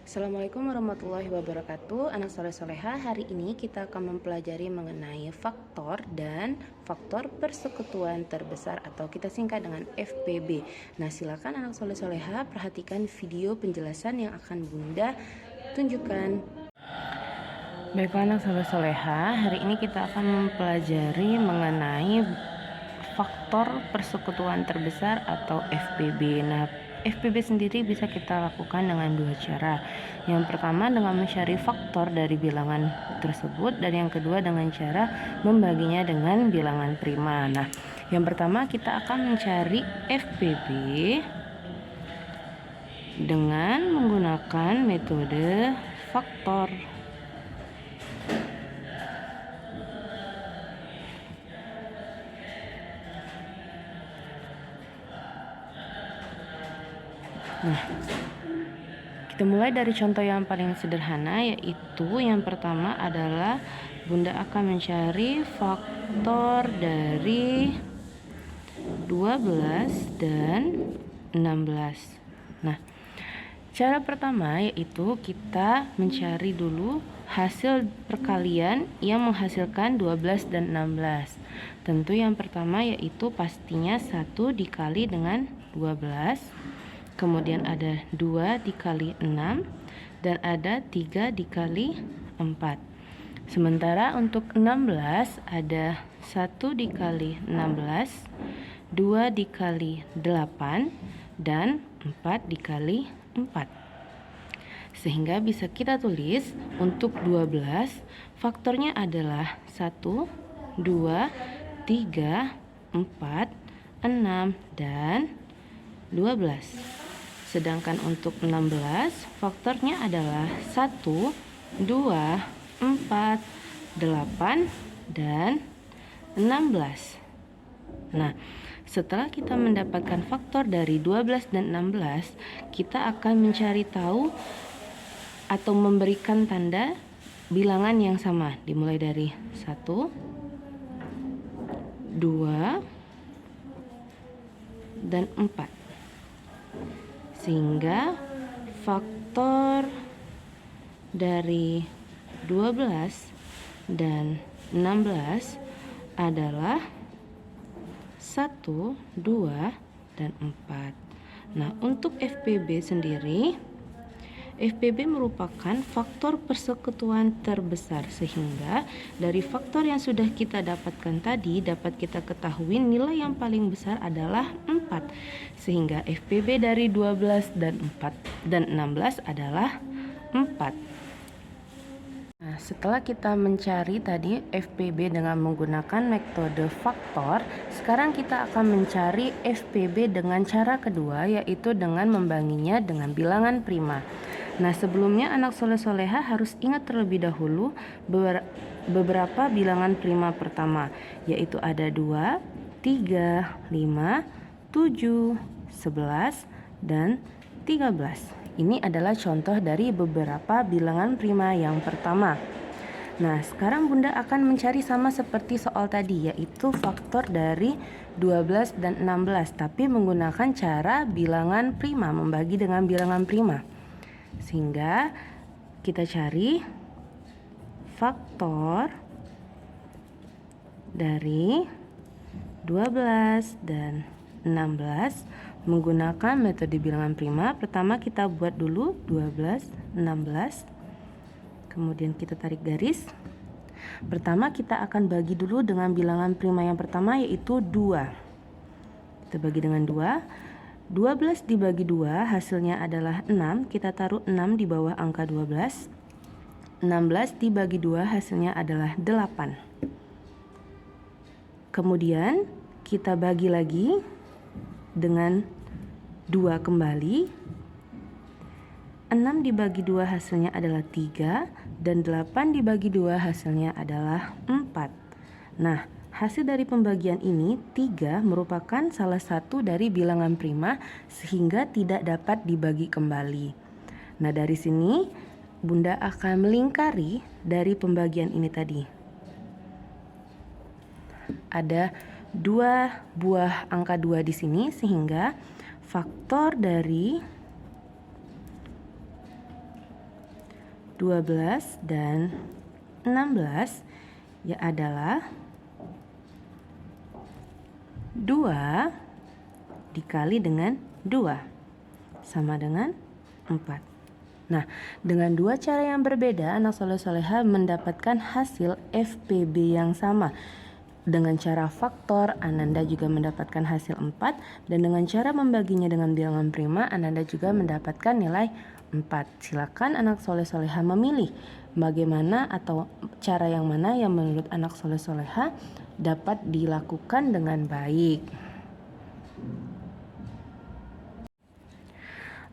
Assalamualaikum warahmatullahi wabarakatuh. Anak soleh soleha, hari ini kita akan mempelajari mengenai faktor dan faktor persekutuan terbesar atau kita singkat dengan FPB. Nah, silakan anak soleh soleha perhatikan video penjelasan yang akan Bunda tunjukkan. Baiklah anak soleh soleha, hari ini kita akan mempelajari mengenai faktor persekutuan terbesar atau FPB. Nah, FPB sendiri bisa kita lakukan dengan dua cara. Yang pertama dengan mencari faktor dari bilangan tersebut, dan yang kedua dengan cara membaginya dengan bilangan prima. Nah, yang pertama kita akan mencari FPB dengan menggunakan metode faktor. Nah, kita mulai dari contoh yang paling sederhana, yaitu yang pertama adalah Bunda akan mencari faktor dari 12 dan 16. Nah, cara pertama yaitu kita mencari dulu hasil perkalian yang menghasilkan 12 dan 16. Tentu yang pertama yaitu pastinya 1 dikali dengan 12. Kemudian ada 2 dikali 6 dan ada 3 dikali 4. Sementara untuk 16 ada 1 dikali 16, 2 dikali 8 dan 4 dikali 4. Sehingga bisa kita tulis untuk 12 faktornya adalah 1, 2, 3, 4, 6 dan 12. Sedangkan untuk 16 faktornya adalah 1, 2, 4, 8 dan 16. Nah, setelah kita mendapatkan faktor dari 12 dan 16, kita akan mencari tahu atau memberikan tanda bilangan yang sama, dimulai dari 1, 2 dan 4. Sehingga faktor dari 12 dan 16 adalah 1, 2, dan 4. Nah, untuk FPB sendiri, FPB merupakan faktor persekutuan terbesar, sehingga dari faktor yang sudah kita dapatkan tadi dapat kita ketahui nilai yang paling besar adalah 4. Sehingga FPB dari 12 dan 4 dan 16 adalah 4. Nah, setelah kita mencari tadi FPB dengan menggunakan metode faktor, sekarang kita akan mencari FPB dengan cara kedua, yaitu dengan membaginya dengan bilangan prima. Nah, sebelumnya anak soleh-soleha harus ingat terlebih dahulu beberapa bilangan prima pertama, yaitu ada 2, 3, 5, 7, 11, dan 13. Ini adalah contoh dari beberapa bilangan prima yang pertama. Nah, sekarang Bunda akan mencari sama seperti soal tadi, yaitu faktor dari 12 dan 16, tapi menggunakan cara bilangan prima, membagi dengan bilangan prima. Sehingga kita cari faktor dari 12 dan 16 menggunakan metode bilangan prima. Pertama kita buat dulu 12, 16. Kemudian kita tarik garis. Pertama kita akan bagi dulu dengan bilangan prima yang pertama, yaitu 2. Kita bagi dengan 2. 12 dibagi 2 hasilnya adalah 6. Kita taruh 6 di bawah angka 12. 16 dibagi 2 hasilnya adalah 8. Kemudian kita bagi lagi dengan 2 kembali. 6 dibagi 2 hasilnya adalah 3, dan 8 dibagi 2 hasilnya adalah 4. Nah, hasil dari pembagian ini 3 merupakan salah satu dari bilangan prima, sehingga tidak dapat dibagi kembali. Nah, dari sini Bunda akan melingkari dari pembagian ini tadi. Ada 2 buah angka 2 di sini, sehingga faktor dari 12 dan 16 ya adalah 2 dikali dengan 2 sama dengan 4. Nah, dengan dua cara yang berbeda, anak soleh-soleha mendapatkan hasil FPB yang sama. Dengan cara faktor, Ananda juga mendapatkan hasil 4, dan dengan cara membaginya dengan bilangan prima, Ananda juga mendapatkan nilai 4. Silakan anak soleh-soleha memilih bagaimana atau cara yang mana yang menurut anak soleh-soleha dapat dilakukan dengan baik.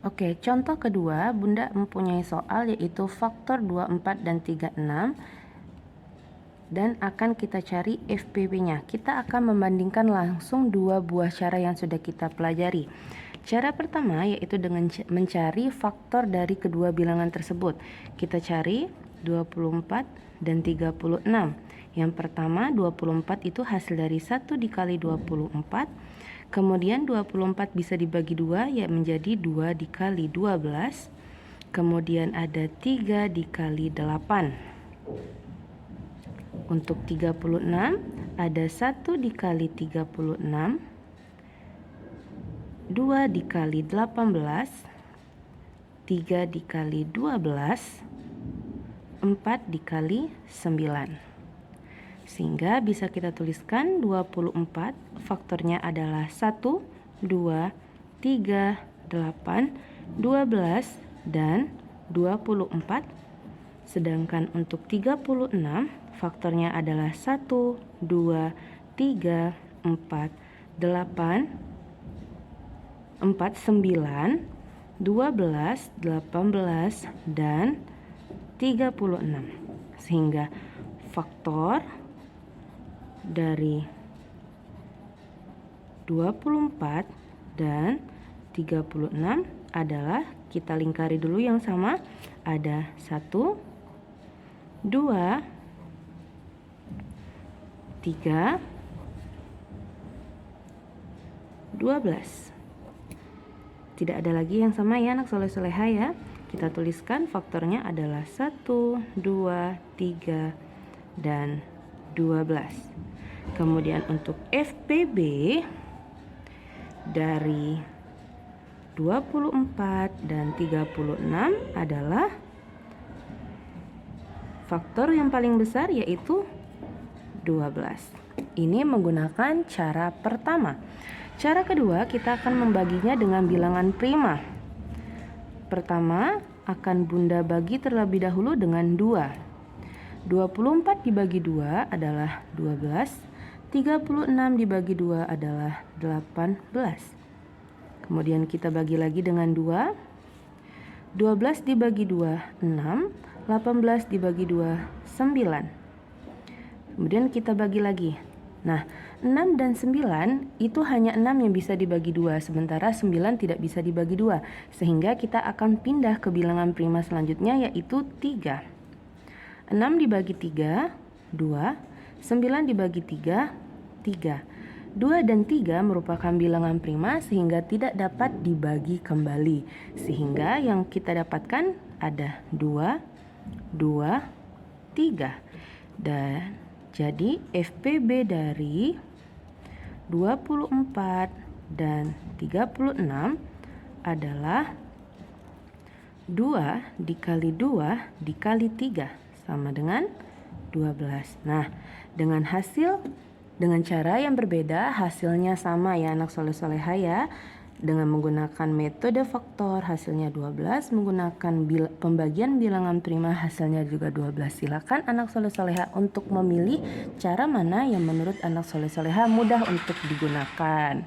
Oke, contoh kedua, Bunda mempunyai soal yaitu faktor 24 dan 36 dan akan kita cari FPB-nya. Kita akan membandingkan langsung dua buah cara yang sudah kita pelajari. Cara pertama yaitu dengan mencari faktor dari kedua bilangan tersebut. Kita cari 24 dan 36. Yang pertama 24 itu hasil dari 1 dikali 24. Kemudian 24 bisa dibagi 2 ya menjadi 2 dikali 12. Kemudian ada 3 dikali 8. Untuk 36 ada 1 dikali 36, 2 dikali 18, 3 dikali 12, 4 dikali 9. Sehingga bisa kita tuliskan 24 faktornya adalah 1, 2, 3, 8, 12, dan 24. Sedangkan untuk 36 faktornya adalah 1, 2, 3, 4, 8, 4, 9, 12, 18, dan 36. Sehingga faktor dari 24 dan 36 adalah, kita lingkari dulu yang sama, ada 1, 2, 3, 12. Tidak ada lagi yang sama ya anak soleh-soleha ya. Kita tuliskan faktornya adalah 1, 2, 3, dan 12. Kemudian untuk FPB dari 24 dan 36 adalah faktor yang paling besar yaitu 12. Ini menggunakan cara pertama. Cara kedua kita akan membaginya dengan bilangan prima. Pertama akan Bunda bagi terlebih dahulu dengan 2. 24 dibagi 2 adalah 12. 36 dibagi 2 adalah 18. Kemudian kita bagi lagi dengan 2. 12 dibagi 2, 6. 18 dibagi 2, 9. Kemudian kita bagi lagi. Nah, 6 dan 9 itu hanya 6 yang bisa dibagi 2, sementara 9 tidak bisa dibagi 2. Sehingga kita akan pindah ke bilangan prima selanjutnya yaitu 3. 6 dibagi 3, 2. 9 dibagi 3, 3. 2 dan 3 merupakan bilangan prima sehingga tidak dapat dibagi kembali. Sehingga yang kita dapatkan ada 2, 2, 3. Dan jadi FPB dari 24 dan 36 adalah 2 dikali 2 dikali 3 sama dengan 12. Nah, dengan cara yang berbeda hasilnya sama ya anak soleh-soleha ya. Dengan menggunakan metode faktor hasilnya 12, menggunakan pembagian bilangan prima hasilnya juga 12. Silakan anak soleh-soleha untuk memilih cara mana yang menurut anak soleh-soleha mudah untuk digunakan.